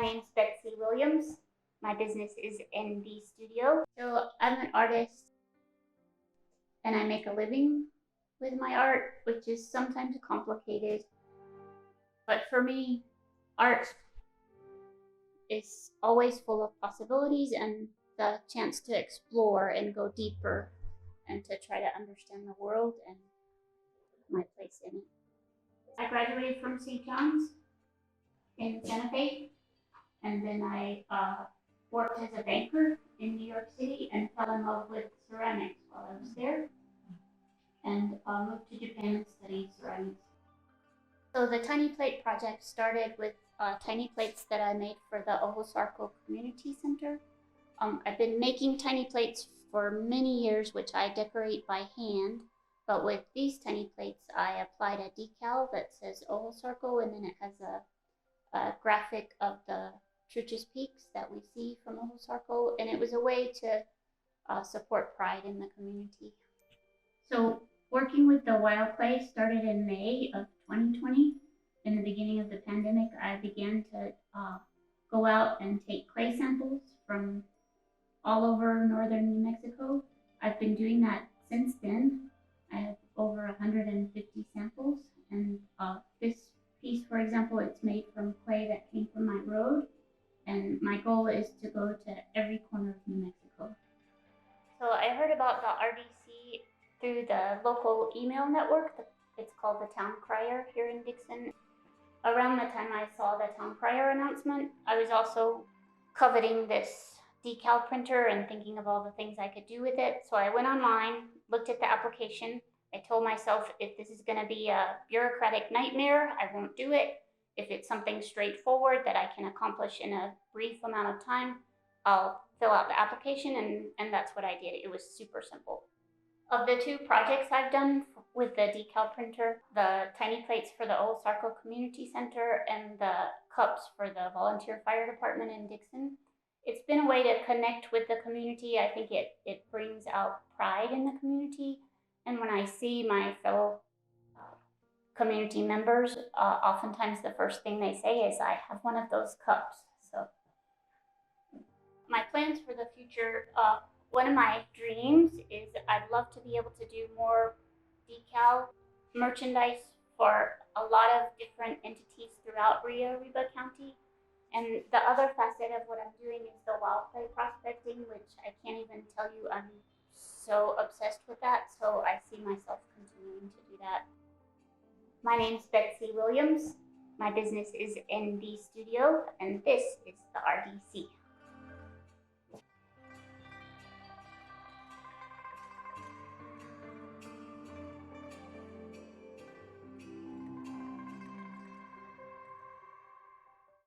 My name's Betsy. My business is Enbi Studio. So I'm an artist and I make a living with my art, which is sometimes complicated. But for me, art is always full of possibilities and the chance to explore and go deeper and to try to understand the world and my place in it. I graduated from St. John's in Santa Fe, and then I worked as a banker in New York City and fell in love with ceramics while I was there, and moved to Japan and studied ceramics. So the Tiny Plate project started with tiny plates that I made for the Ohosarco Community Center. I've been making tiny plates for many years, which I decorate by hand, but with these tiny plates, I applied a decal that says Ohosarco, and then it has a graphic of the Truchas Peaks that we see from Ohosarco, and it was a way to support pride in the community. So working with the wild clay started in May of 2020. In the beginning of the pandemic, I began to go out and take clay samples from all over northern New Mexico. I've been doing that since then. I have over 150 samples, and this piece, for example, it's made from clay that came from my road, and my goal is to go to every corner of New Mexico. So I heard about the RDC through the local email network. It's called the Town Crier here in Dixon. Around the time I saw the Town Crier announcement, I was also coveting this decal printer and thinking of all the things I could do with it. So I went online, looked at the application. I told myself, if this is going to be a bureaucratic nightmare, I won't do it. If it's something straightforward that I can accomplish in a brief amount of time, I'll fill out the application, and that's what I did. It was super simple. Of the two projects I've done with the decal printer, the tiny plates for the Ohosarco Community Center and the cups for the volunteer fire department in Dixon, it's been a way to connect with the community. I think it brings out pride in the community. And when I see my fellow community members, oftentimes the first thing they say is, I have one of those cups. So my plans for the future, one of my dreams is I'd love to be able to do more decal merchandise for a lot of different entities throughout Rio Arriba County. And the other facet of what I'm doing is the wild clay prospecting, which I can't even tell you, I'm so obsessed with that. So I see myself continuing to do that. My name's Betsy. My business is Enbi Studio, and this is the RDC.